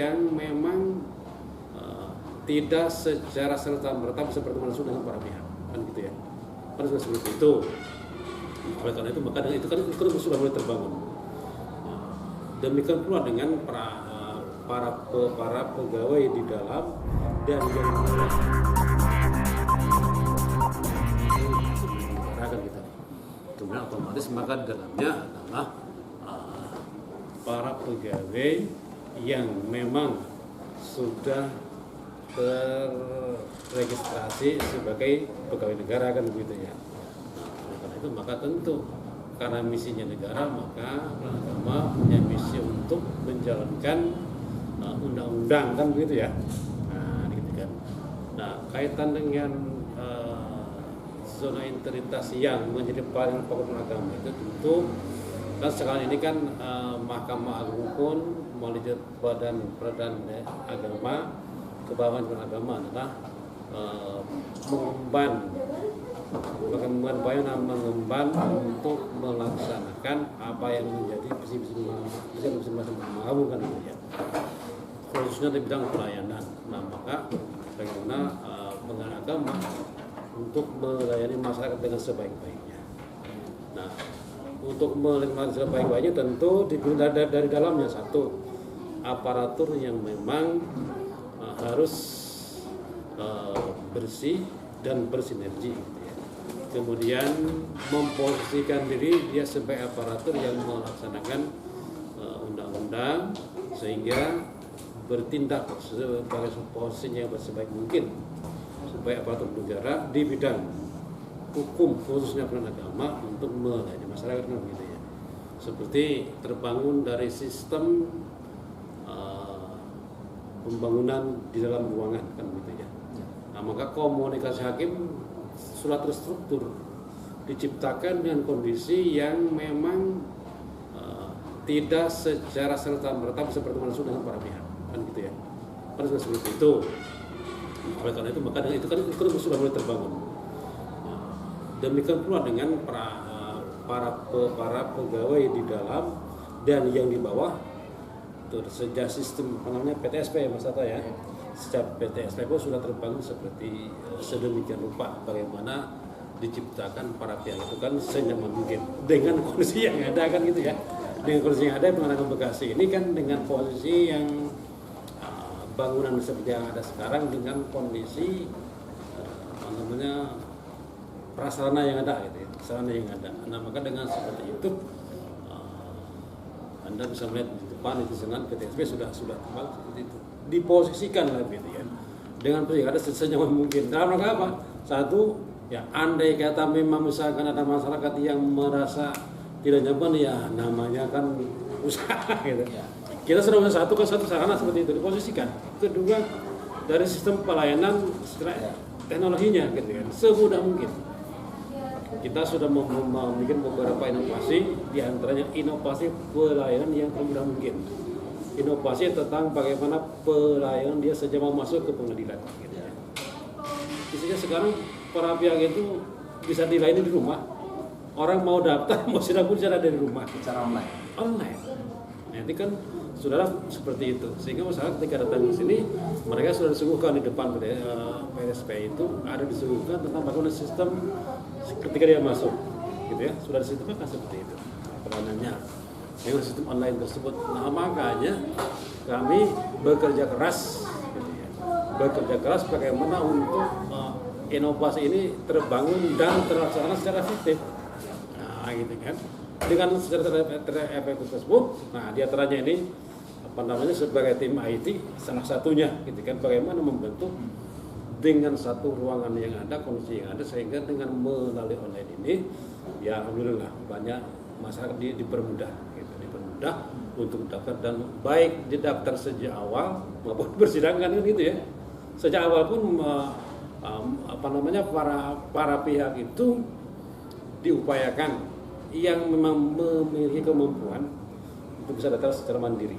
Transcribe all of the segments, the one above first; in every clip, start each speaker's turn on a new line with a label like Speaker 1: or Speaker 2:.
Speaker 1: yang memang tidak secara serta-merta bisa berteman langsung dengan para pihak, kan gitu ya. Pada saat seperti itu, oleh karena itu maka dengan itu kan sudah mulai terbangun. Demikian pula dengan para pegawai di dalam dan yang akan kita. Kemudian otomatis maka di dalamnya adalah para pegawai yang memang sudah terregistrasi sebagai pegawai negara, kan begitu ya. Oleh karena itu maka tentu karena misinya negara, maka agama punya misi untuk menjalankan undang-undang, kan begitu ya. Nah, gitu kan. Nah, kaitan dengan zona integritas yang menjadi paling pokok agama itu tentu kan sekarang ini kan Mahkamah Agung pun melalui Badan Agama Kebawahan Agama adalah mengemban untuk melaksanakan apa yang menjadi visi Mahkamah kan ya, khususnya di bidang pelayanan. Nah, maka bagaimana mengenai agama untuk melayani masyarakat dengan sebaik-baiknya. Nah, untuk melayani sebaik-baiknya tentu dari dalamnya satu aparatur yang memang harus bersih dan bersinergi, gitu ya. Kemudian memposisikan diri dia sebagai aparatur yang melaksanakan undang-undang sehingga bertindak sebagai posisinya yang sebaik mungkin sebagai aparatur negara di bidang hukum khususnya pelayanan agama untuk melayani masyarakat, gitu ya. Seperti terbangun dari sistem pembangunan di dalam ruangan, kan gitu ya. Nah, maka komunikasi hakim sudah terstruktur, diciptakan dengan kondisi yang memang tidak secara serta-merta bisa berteman langsung dengan para pihak, kan gitu ya. Pada saat seperti itu, oleh karena itu maka dengan itu kan sudah mulai terbangun. Demikian pula dengan para pegawai di dalam dan yang di bawah. Sejak sistem PTSP ya Mas Tata ya, sejak PTSP pun sudah terbangun seperti sedemikian rupa bagaimana diciptakan para pihak itu kan senyaman mungkin dengan kondisi yang ada, kan gitu ya. Dengan kondisi yang ada Pengadilan Bekasi ini kan dengan posisi yang bangunan seperti yang ada sekarang dengan kondisi prasarana yang ada, gitu ya, sarana yang ada. Nah, maka dengan seperti itu Anda bisa melihat di depan itu dengan PTSP sudah terbang seperti itu, diposisikan lah, gitu ya, dengan posisi ada senyaman mungkin. Dalam rangka apa? Satu, ya andai kata memang misalkan ada masyarakat yang merasa tidak nyaman, ya namanya kan usaha, gitu. Kita sudah satu sarana seperti itu diposisikan. Kedua, dari sistem pelayanan secara teknologinya, gitu ya, semudah mungkin. Kita sudah membuat beberapa inovasi, diantaranya inovasi pelayanan yang termudah mungkin. Inovasi tentang bagaimana pelayanan dia sejak mau masuk ke pengadilan. Gitu ya. Isinya sekarang para pihak itu bisa dilayani di rumah. Orang mau daftar, mau sidang pun bisa dari rumah.
Speaker 2: Secara online.
Speaker 1: Online. Nanti kan saudara seperti itu, sehingga masyarakat ketika datang ke sini mereka sudah disuguhkan di depan PSP itu ada disuguhkan tentang bagaimana sistem ketika dia masuk, gitu ya, sudah disitukan seperti itu peranannya dengan sistem online tersebut. Nah, makanya kami bekerja keras, gitu ya, bagaimana untuk inovasi ini terbangun dan terlaksana secara efektif. Nah, gitu kan. Dengan secara efektif tersebut, nah diantaranya ini sebagai tim IT salah satunya, gitu kan, bagaimana membentuk dengan satu ruangan yang ada, kondisi yang ada, sehingga dengan melalui online ini, ya alhamdulillah banyak masyarakat dipermudah, gitu, untuk daftar, dan baik didaftar sejak awal maupun persidangan, gitu ya. Sejak awal pun para pihak itu diupayakan yang memang memiliki kemampuan untuk bisa daftar secara mandiri.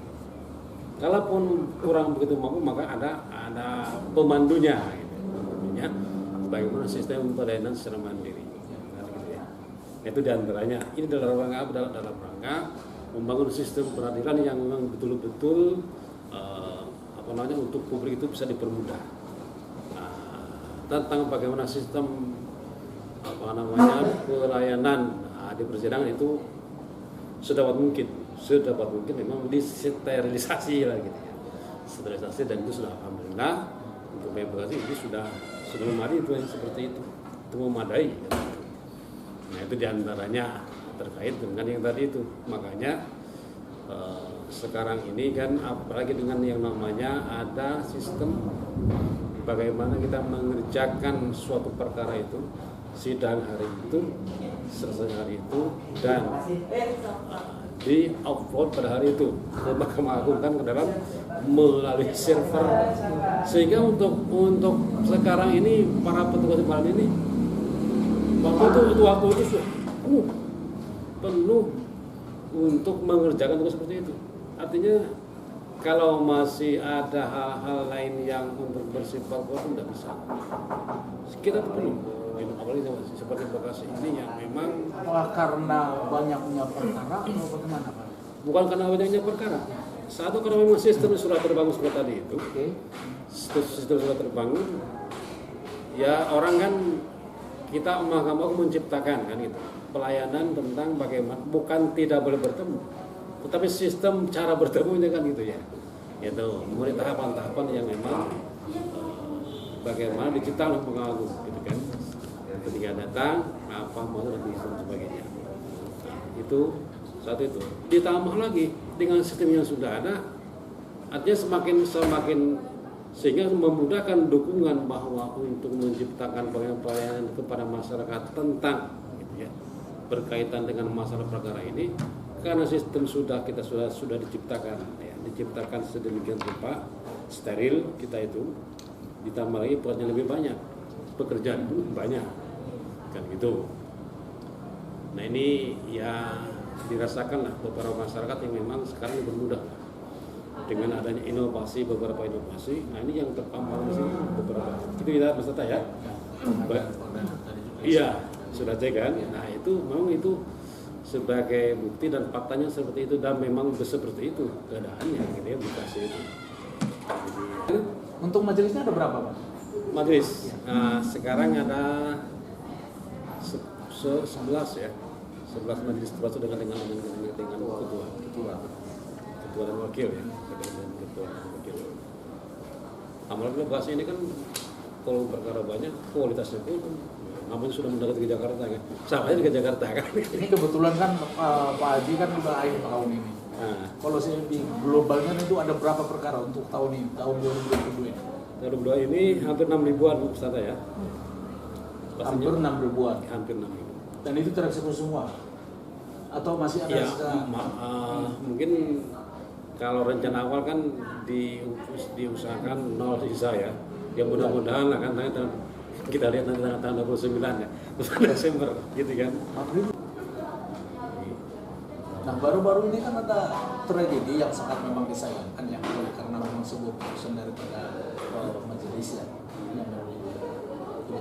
Speaker 1: Kalaupun kurang begitu mampu, maka ada pemandunya, gitu. Pemandunya bagaimana sistem pelayanan secara mandiri. Nah, gitu ya. Itu diantaranya. Ini dalam rangka membangun sistem peradilan yang memang betul-betul namanya untuk publik itu bisa dipermudah. Nah, tentang bagaimana sistem pelayanan di persidangan itu sedapat mungkin memang disterilisasi lah gitu ya, sterilisasi, dan itu sudah alhamdulillah untuk Bekasi itu sudah memadai itu yang seperti itu memadai gitu. Nah itu diantaranya terkait dengan yang tadi itu, makanya sekarang ini kan apalagi dengan yang namanya ada sistem bagaimana kita mengerjakan suatu perkara itu, sidang hari itu, selesai hari itu, dan di upload pada hari itu ke Mahkamah Agung kan ke dalam melalui server, sehingga untuk sekarang ini para petugas kepala ini waktu itu sudah penuh untuk mengerjakan tugas seperti itu. Artinya kalau masih ada hal-hal lain yang untuk bersifat tidak bisa, kita penuh. Apalagi seperti Bekasi ini yang memang
Speaker 2: karena banyaknya perkara atau bagaimana Pak?
Speaker 1: Bukan karena banyaknya perkara. Satu karena memang sistem sudah terbangun seperti tadi itu. Sistem sudah terbangun. Ya orang kan kita Mahkamah menciptakan kan gitu pelayanan tentang bagaimana, bukan tidak boleh bertemu, tetapi sistem cara bertemunya kan gitu ya. Itu mulai tahapan-tahapan yang memang bagaimana diciptakan oleh pengagung gitu kan. Ketika datang apa mau dan sebagainya. Nah, itu satu itu. Ditambah lagi dengan sistem yang sudah ada, artinya semakin sehingga memudahkan dukungan bahwa untuk menciptakan pelayanan kepada masyarakat tentang gitu ya, berkaitan dengan masalah perkara ini, karena sistem kita sudah diciptakan ya, diciptakan sedemikian rupa steril kita itu, ditambah lagi perannya lebih banyak, pekerjaan pun banyak kan gitu. Nah ini ya dirasakan lah beberapa masyarakat yang memang sekarang bermudah dengan adanya beberapa inovasi. Nah ini yang terpampang di sini beberapa. Itu kita peserta ya. Iya sudah cek kan. Nah itu memang itu sebagai bukti dan faktanya seperti itu, dan memang seperti itu keadaannya gitu ya Bekasi itu. Jadi,
Speaker 2: untuk majelisnya ada berapa Pak?
Speaker 1: Majelis sekarang ada 11 ya, 11 majelis termasuk dengan ketua dan wakil ya, ketua dan wakil. Alhamdulillah Bekasi ini kan kalau perkara banyak, kualitasnya pun namanya sudah mendekati ke Jakarta kan, sama aja ke Jakarta kan.
Speaker 2: Ini kebetulan kan Pak Haji kan udah akhir tahun ini. Kalau saya di globalnya itu ada berapa perkara untuk tahun ini, tahun 2022 ini?
Speaker 1: 2022 ini hampir 6.000-an peserta ya.
Speaker 2: Hampir 6.000-an.
Speaker 1: Hampir 6.000.
Speaker 2: Dan itu tereksekusi semua? Atau masih ada
Speaker 1: ya, mungkin kalau rencana awal kan diusahakan 0 sisa ya. Ya mudah-mudahan lah kan kita lihat nanti tanggal 29 ya. Desember gitu kan.
Speaker 2: Nah baru-baru ini kan ada tragedi yang sangat memang disayangkan ya, karena memang sebuah keputusan daripada majelis ya, yang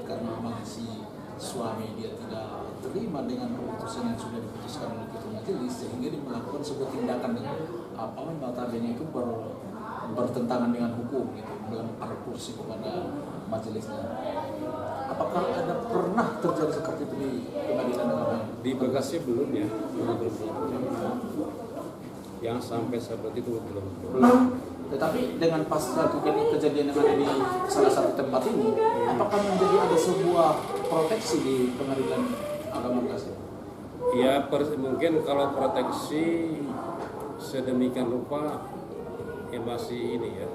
Speaker 2: karena memang si suami dia tidak terima dengan keputusan yang sudah diputuskan oleh ketua majelis, sehingga dia melakukan sebuah tindakan dengan apa notabene itu bertentangan dengan hukum gitu, melempar kursi kepada majelisnya. Apakah ada pernah terjadi seperti itu di pengadilan agama?
Speaker 1: Di Bekasi belum ya, belum. Yang sampai seperti itu belum.
Speaker 2: Tetapi dengan pasca kejadian yang ada di salah satu tempat ini, apakah menjadi ada sebuah proteksi di pengadilan agama Bekasi?
Speaker 1: Ya mungkin kalau proteksi sedemikian rupa ya masih ini ya.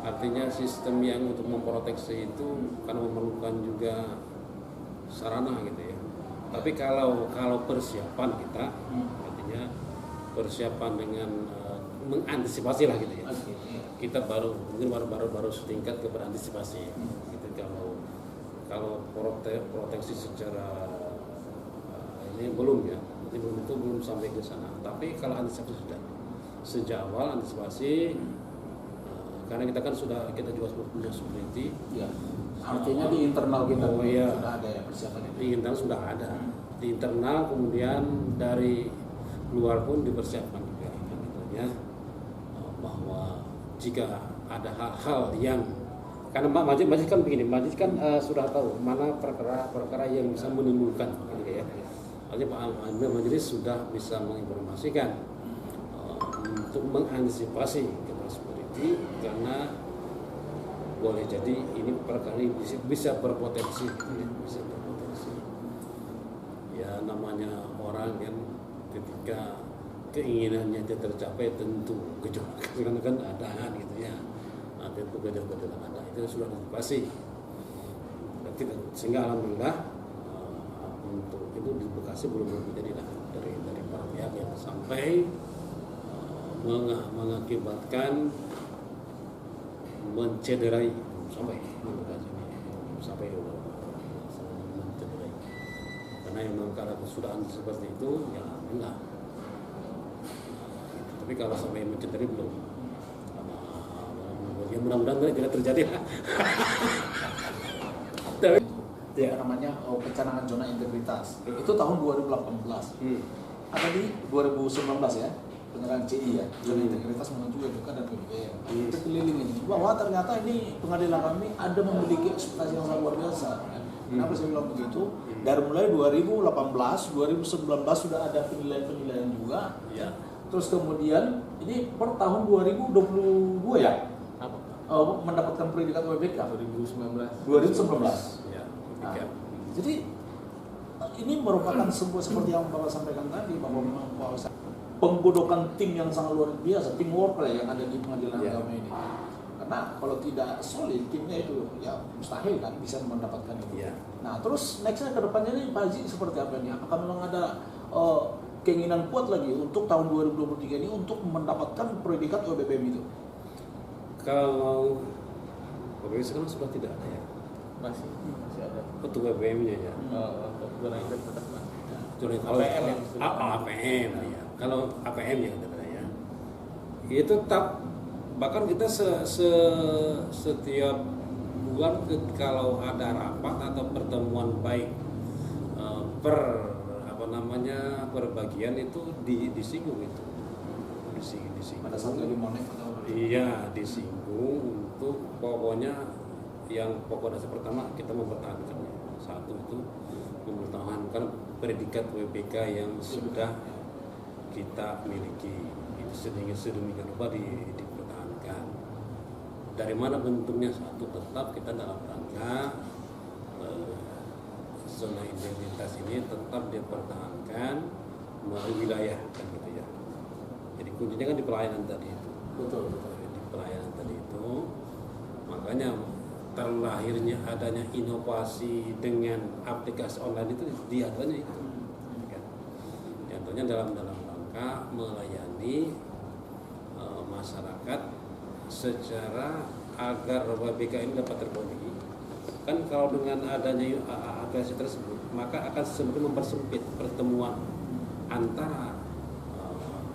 Speaker 1: Artinya sistem yang untuk memproteksi itu karena memerlukan juga sarana gitu ya. Tapi kalau persiapan kita, artinya persiapan dengan mengantisipasi lah gitu ya. Kita mungkin baru setingkat ke berantisipasi. Gitu kalau proteksi secara ini belum ya, belum sampai ke sana. Tapi kalau antisipasi sudah sejak awal antisipasi. Karena kita kan kita juga punya security. Ya.
Speaker 2: Artinya di internal kita sudah ada ya persiapan itu.
Speaker 1: Di internal sudah ada. Di internal kemudian dari luar pun dipersiapkan juga. Ya, bahwa jika ada hal-hal yang karena majelis kan begini, majelis kan sudah tahu mana perkara-perkara yang bisa menimbulkan gitu ya. Artinya Pak Majelis sudah bisa menginformasikan untuk mengantisipasi kepada security karena boleh jadi ini perkara ini bisa berpotensi. Ya namanya orang kan ketika keinginannya tidak tercapai tentu gejolak kan ada gitu ya. Tentu gejolak ada itu sudah antisipasi. Sehingga alhamdulillah untuk itu di Bekasi belum terjadi lah dari para pihak yang sampai mengakibatkan mencederai sampai di Bekasi sampai mencederai karena memang karena kesudahan seperti itu ya alhamdulillah. Tapi kalau sampai mencederai belum ya mudah-mudahan tidak terjadi lah.
Speaker 2: Ya. Namanya pencanangan zona integritas itu tahun 2018 ada di 2019 ya penyerahan CI ya zona integritas menuju WBK dan PBM kita keliling ini bahwa ternyata ini pengadilan kami ada memiliki ekspektasi yang sangat luar biasa kan? Kenapa saya bilang begitu dari mulai 2018 2019 sudah ada penilaian juga ya. Terus kemudian ini per tahun 2022 ya mendapatkan predikat WBK 2019 Nah, jadi ini merupakan sebuah seperti yang Bapak sampaikan tadi bahwa memang penggodokan tim yang sangat luar biasa, tim work yang ada di pengadilan agama ini. Karena kalau tidak solid timnya itu ya mustahil kan bisa mendapatkan itu. Nah terus nextnya ke depannya ini Pak Haji seperti apa nih? Apakah memang ada keinginan kuat lagi untuk tahun 2023 ini untuk mendapatkan predikat OBPM itu?
Speaker 1: Kalau OBPM sekarang sudah tidak ada ya. Masih ada. Untuk BBM-nya ya. Zona integritas Pak. APM ya. Kalau APM ya katanya ya. Itu tetap bahkan kita setiap bulan kalau ada rapat atau pertemuan baik per bagian itu disinggung itu. Disinggung.
Speaker 2: Pada saat lagi monek atau
Speaker 1: iya, disinggung untuk pokoknya yang pokok dasar pertama kita mempertahankan satu itu mempertahankan predikat WBK yang sudah kita miliki itu sedemikian rupa dipertahankan. Dari mana bentuknya satu tetap kita dalam rangka zona integritas ini tetap dipertahankan melalui wilayah kan gitu ya. Jadi kuncinya kan di pelayanan tadi itu. Betul. Di pelayanan tadi itu makanya terlahirnya adanya inovasi dengan aplikasi online itu diantaranya itu kan. Diantaranya dalam rangka melayani masyarakat secara agar WBK ini dapat terpenuhi kan. Kalau dengan adanya aplikasi tersebut maka akan semakin mempersempit pertemuan antara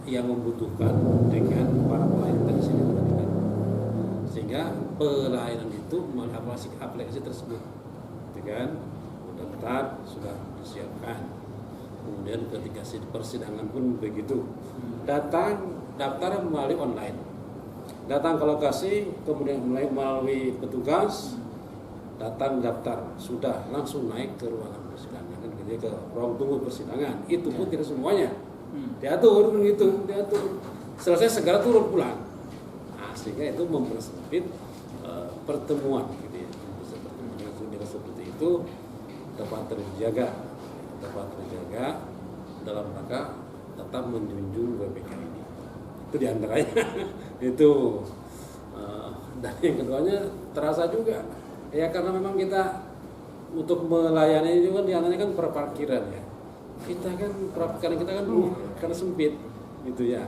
Speaker 1: yang membutuhkan dengan para pelayan dari sini sehingga pelayanan itu melalui aplikasi tersebut, gitu kan? Daftar sudah disiapkan. Kemudian ketika persidangan pun begitu. Daftar melalui online. Datang ke lokasi, kemudian melalui petugas, datang daftar, sudah langsung naik ke ruangan persidangan dan ke ruang tunggu persidangan. Itu pun tidak semuanya. Diatur begitu, diatur. Selesai segera turun pulang. Sehingga itu mempersempit pertemuan gitu ya. Pertemuan seperti itu dapat terjaga dalam rangka tetap menjunjung WBK ini. Itu diantaranya itu. Dan yang keduanya terasa juga ya karena memang kita untuk melayani itu kan diantaranya kan perparkiran ya. Kita kan karena sempit gitu ya.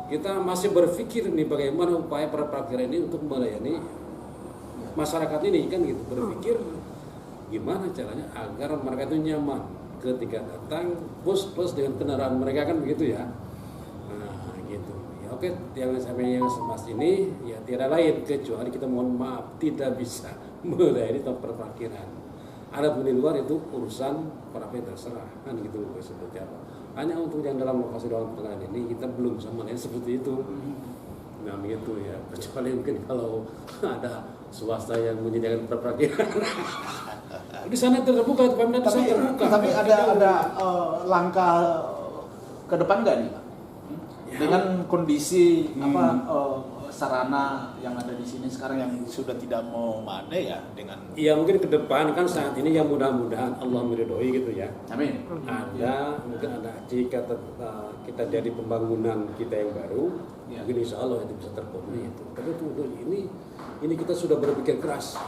Speaker 1: Kita masih berpikir nih bagaimana upaya perparkiran ini untuk melayani masyarakat ini kan gitu. Berpikir gimana caranya agar mereka itu nyaman ketika datang plus dengan kendaraan mereka kan begitu ya. Nah gitu. Ya oke, yang semas ini ya tidak lain kecuali kita mohon maaf tidak bisa melayani tempat perparkiran. Ada pun di luar itu urusan para pihak terserah kan gitu seperti apa. Hanya untuk yang dalam lokasi dalam pengadilan ini kita belum bisa melayani seperti itu. Nah begitu ya, kecuali mungkin kalau ada swasta yang menyediakan perparkiran. Di sana terbuka, Pemda di sana terbuka.
Speaker 2: Tapi ada langkah ke depan nggak nih Pak?
Speaker 1: Ya.
Speaker 2: Dengan kondisi sarana yang ada di sini sekarang yang sudah tidak mau memadai ya dengan.
Speaker 1: Ya mungkin ke depan kan saat ini yang mudah-mudahan Allah meridhoi gitu ya.
Speaker 2: Amin.
Speaker 1: Ada mungkin ada jika kita jadi pembangunan kita yang baru,
Speaker 2: Ya.
Speaker 1: mungkin insya Allah itu bisa terpenuhi itu. Tapi untuk ini kita sudah berpikir keras.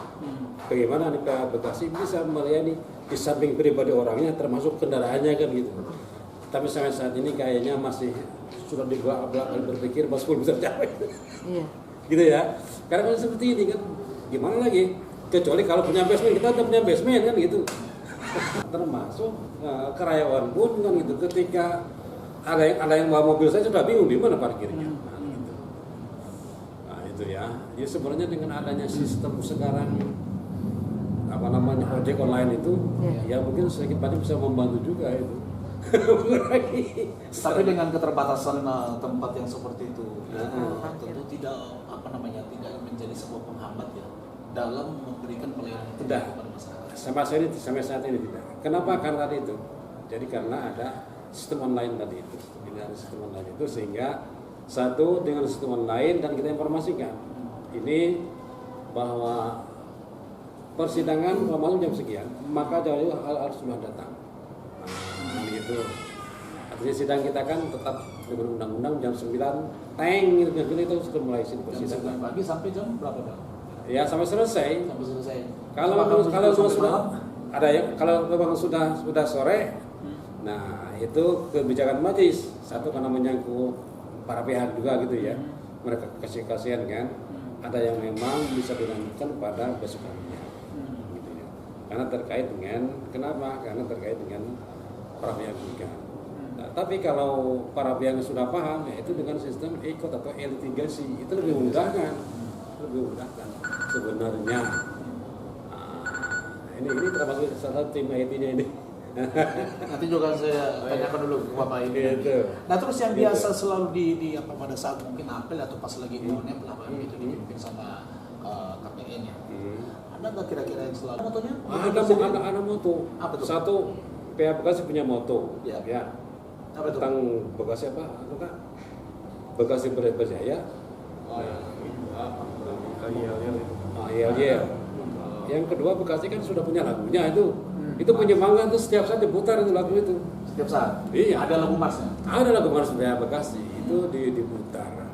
Speaker 1: Bagaimana nih Pak Bekasi bisa melayani di samping pribadi orangnya termasuk kendaraannya kan gitu. Tapi sampai saat ini kayaknya masih sudah dibelak-belakan berpikir mas belum bisa capai.
Speaker 3: Iya.
Speaker 1: Gitu ya. Karena kalau seperti ini kan gimana lagi? Kecuali kalau punya basement, kita tetap punya basement kan gitu. Termasuk karyawan pun kan gitu. Ketika ada yang bawa mobil saya sudah bingung di mana parkirnya. Nah, gitu. Nah itu ya. Jadi sebenarnya dengan adanya sistem sekarang ojek online itu, ya mungkin sedikit banyak bisa membantu juga itu.
Speaker 2: Tapi dengan keterbatasan tempat yang seperti itu, tentu tidak tidak menjadi sebuah penghambat ya dalam memberikan pelayanan
Speaker 1: Tidak.
Speaker 2: kepada masyarakat.
Speaker 1: Sampai saat ini tidak. Kenapa? Karena tadi itu. Jadi karena ada sistem online tadi itu. Ini ada sistem online itu sehingga satu dengan sistem online dan kita informasikan ini bahwa persidangan kalau masuk jam sekian maka jauh harus sudah datang. Nah, gitu. Artinya sidang kita kan tetap dengan undang-undang jam 9 teng gitu itu sudah mulai
Speaker 2: Jam 9
Speaker 1: persidangan.
Speaker 2: pagi sampai jam berapa Pak?
Speaker 1: Ya sampai selesai.
Speaker 2: Sampai selesai.
Speaker 1: Kalau sudah ada yang kalau memang sudah sore, nah itu kebijakan majelis satu karena menyangkut para pihak juga gitu ya, mereka kasihan kan, ada yang memang bisa dilanjutkan pada besok harinya, gitu ya. Karena terkait dengan kenapa? Karena terkait dengan para pihak juga. Nah, tapi kalau para pihak yang sudah paham, ya itu dengan sistem ikut atau litigasi itu lebih memudahkan, sebenarnya. Ini termasuk salah satu tim IT-nya ini.
Speaker 2: Nanti juga saya tanyakan dulu ke Bapak ini.
Speaker 1: Gitu.
Speaker 2: Nah terus yang biasa selalu di pada saat mungkin apel atau pas lagi bonek lah itu dipimpin sama KPN ya. Ada nggak kira-kira yang selalu motonya?
Speaker 1: Ada moto.
Speaker 2: Apa tuh?
Speaker 1: Satu PH Bekasi punya moto.
Speaker 2: Ya.
Speaker 1: Ya.
Speaker 2: Apa tuh?
Speaker 1: Tentang Bekasi apa? Kak? Bekasi berjaya. Iya. Yang kedua Bekasi kan sudah punya lagunya itu. Itu penyemangat tuh setiap saat diputar itu lagu itu.
Speaker 2: Setiap saat?
Speaker 1: Iya.
Speaker 2: Ada lagu marsnya?
Speaker 1: Ada lagu Mars PH Bekasi itu diputar.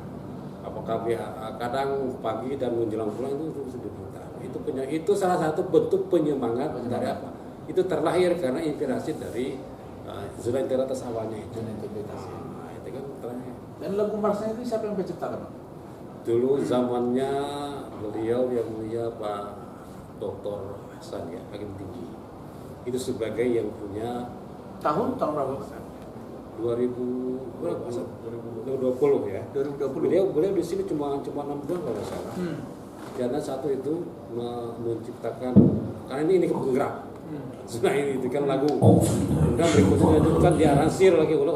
Speaker 1: Apakah kadang pagi dan menjelang pulang itu diputar. Itu salah satu bentuk penyemangat dari apa? Itu terlahir karena inspirasi dari zona integritas awalnya itu.
Speaker 2: Zona integritas.
Speaker 1: Nah, itu kan terlahir.
Speaker 2: Dan lagu marsnya itu siapa yang menciptakan?
Speaker 1: Dulu zamannya beliau yang mulia Pak Dr. Hasan ya, Hakim Tinggi. Itu sebagai yang punya
Speaker 2: Tahun berapa?
Speaker 1: 2000 berapa? 2020 ya.
Speaker 2: 2020.
Speaker 1: Beliau di sini cuma 6 bulan kalau nggak salah. Karena satu itu menciptakan karena ini penggerak. Nah ini itu kan lagu. Kemudian berikutnya itu kan diaransir lagi oleh